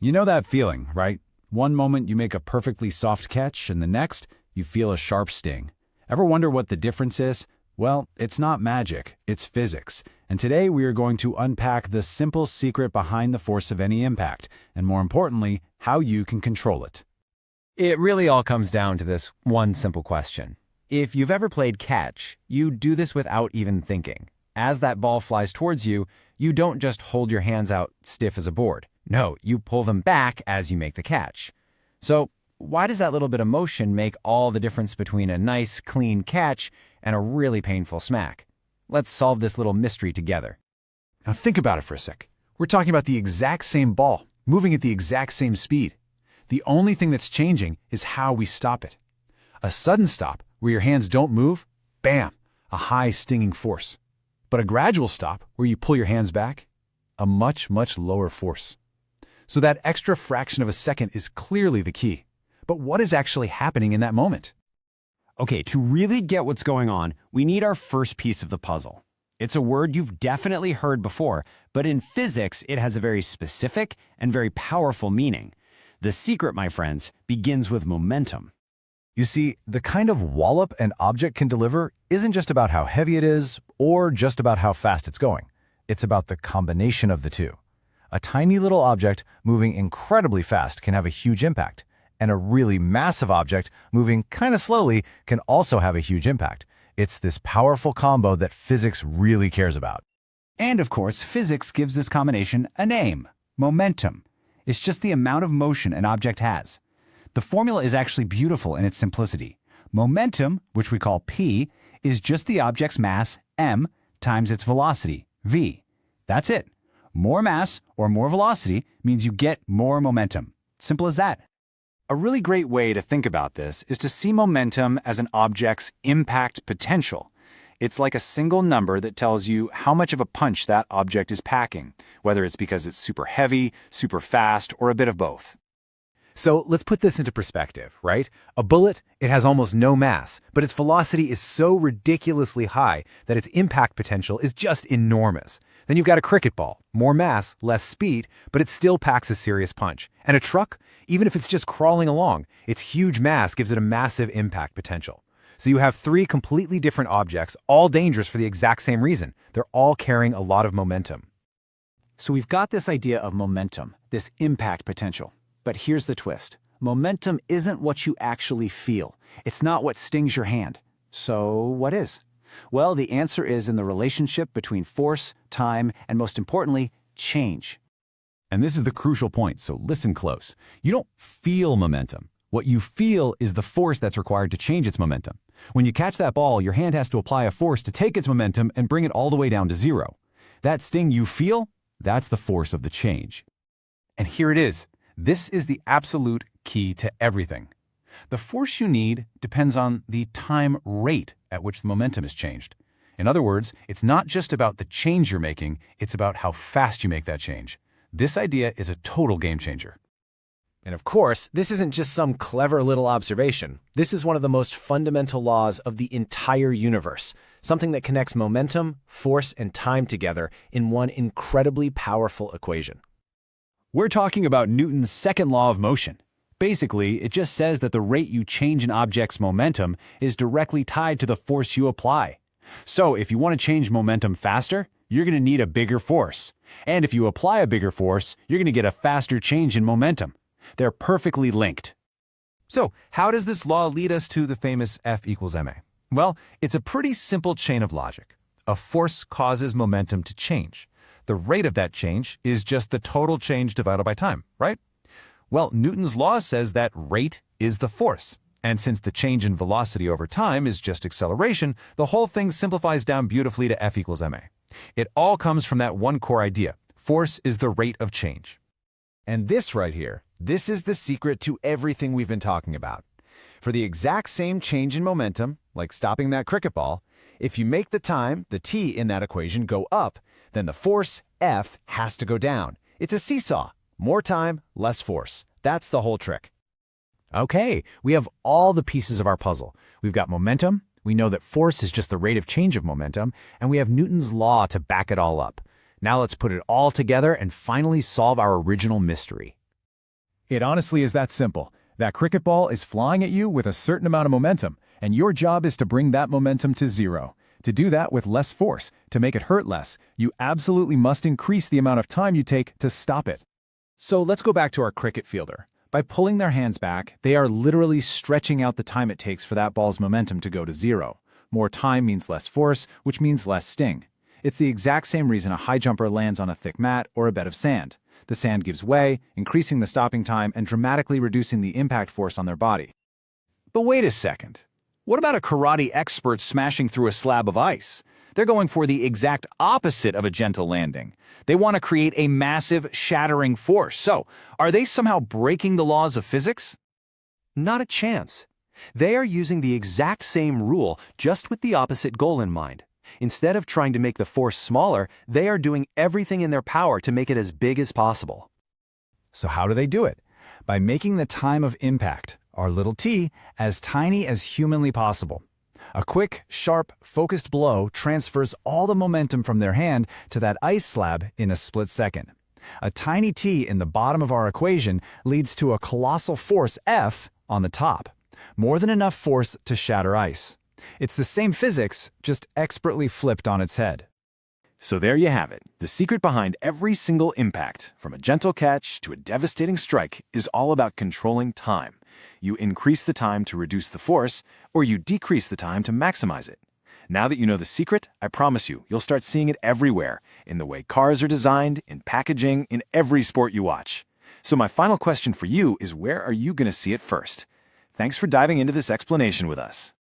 You know that feeling, right? One moment you make a perfectly soft catch, and the next, you feel a sharp sting. Ever wonder what the difference is? Well, it's not magic, it's physics. And today we are going to unpack the simple secret behind the force of any impact, and more importantly, how you can control it. It really all comes down to this one simple question. If you've ever played catch, you do this without even thinking. As that ball flies towards you, you don't just hold your hands out stiff as a board. No, you pull them back as you make the catch. So, why does that little bit of motion make all the difference between a nice, clean catch and a really painful smack? Let's solve this little mystery together. Now think about it for a sec. We're talking about the exact same ball, moving at the exact same speed. The only thing that's changing is how we stop it. A sudden stop, where your hands don't move, bam, a high stinging force. But a gradual stop, where you pull your hands back, a much, much lower force. So that extra fraction of a second is clearly the key. But what is actually happening in that moment? Okay, to really get what's going on, we need our first piece of the puzzle. It's a word you've definitely heard before, but in physics, it has a very specific and very powerful meaning. The secret, my friends, begins with momentum. You see, the kind of wallop an object can deliver isn't just about how heavy it is or just about how fast it's going. It's about the combination of the two. A tiny little object moving incredibly fast can have a huge impact, and a really massive object moving kind of slowly can also have a huge impact. It's this powerful combo that physics really cares about. And of course, physics gives this combination a name: momentum. It's just the amount of motion an object has. The formula is actually beautiful in its simplicity. Momentum, which we call P, is just the object's mass, m, times its velocity, v. That's it. More mass or more velocity means you get more momentum. Simple as that. A really great way to think about this is to see momentum as an object's impact potential. It's like a single number that tells you how much of a punch that object is packing, whether it's because it's super heavy, super fast, or a bit of both. So let's put this into perspective, right? A bullet, it has almost no mass, but its velocity is so ridiculously high that its impact potential is just enormous. Then you've got a cricket ball, more mass, less speed, but it still packs a serious punch. And a truck, even if it's just crawling along, its huge mass gives it a massive impact potential. So you have three completely different objects, all dangerous for the exact same reason. They're all carrying a lot of momentum. So we've got this idea of momentum, this impact potential. But here's the twist. Momentum isn't what you actually feel. It's not what stings your hand. So what is? Well, the answer is in the relationship between force, time, and most importantly, change. And this is the crucial point, so listen close. You don't feel momentum. What you feel is the force that's required to change its momentum. When you catch that ball, your hand has to apply a force to take its momentum and bring it all the way down to zero. That sting you feel, that's the force of the change. And here it is. This is the absolute key to everything. The force you need depends on the time rate at which the momentum is changed. In other words, it's not just about the change you're making, it's about how fast you make that change. This idea is a total game changer. And of course, this isn't just some clever little observation. This is one of the most fundamental laws of the entire universe, something that connects momentum, force, and time together in one incredibly powerful equation. We're talking about Newton's second law of motion. Basically, it just says that the rate you change an object's momentum is directly tied to the force you apply. So if you want to change momentum faster, you're going to need a bigger force. And if you apply a bigger force, you're going to get a faster change in momentum. They're perfectly linked. So, how does this law lead us to the famous F equals ma? Well, it's a pretty simple chain of logic. A force causes momentum to change. The rate of that change is just the total change divided by time, right? Well, Newton's law says that rate is the force. And since the change in velocity over time is just acceleration, the whole thing simplifies down beautifully to F equals ma. It all comes from that one core idea. Force is the rate of change. And this right here, this is the secret to everything we've been talking about. For the exact same change in momentum, like stopping that cricket ball, if you make the time, the t in that equation, go up, then the force, F, has to go down. It's a seesaw. More time, less force. That's the whole trick. Okay, we have all the pieces of our puzzle. We've got momentum, we know that force is just the rate of change of momentum, and we have Newton's law to back it all up. Now let's put it all together and finally solve our original mystery. It honestly is that simple. That cricket ball is flying at you with a certain amount of momentum, and your job is to bring that momentum to zero. To do that with less force, to make it hurt less, you absolutely must increase the amount of time you take to stop it. So let's go back to our cricket fielder. By pulling their hands back, they are literally stretching out the time it takes for that ball's momentum to go to zero. More time means less force, which means less sting. It's the exact same reason a high jumper lands on a thick mat or a bed of sand. The sand gives way, increasing the stopping time and dramatically reducing the impact force on their body. But wait a second. What about a karate expert smashing through a slab of ice? They're going for the exact opposite of a gentle landing. They want to create a massive, shattering force. So, are they somehow breaking the laws of physics? Not a chance. They are using the exact same rule, just with the opposite goal in mind. Instead of trying to make the force smaller, they are doing everything in their power to make it as big as possible. So how do they do it? By making the time of impact, our little t, as tiny as humanly possible. A quick, sharp, focused blow transfers all the momentum from their hand to that ice slab in a split second. A tiny t in the bottom of our equation leads to a colossal force F on the top. More than enough force to shatter ice. It's the same physics, just expertly flipped on its head. So there you have it. The secret behind every single impact, from a gentle catch to a devastating strike, is all about controlling time. You increase the time to reduce the force, or you decrease the time to maximize it. Now that you know the secret, I promise you'll start seeing it everywhere, in the way cars are designed, in packaging, in every sport you watch. So my final question for you is, where are you going to see it first? Thanks for diving into this explanation with us.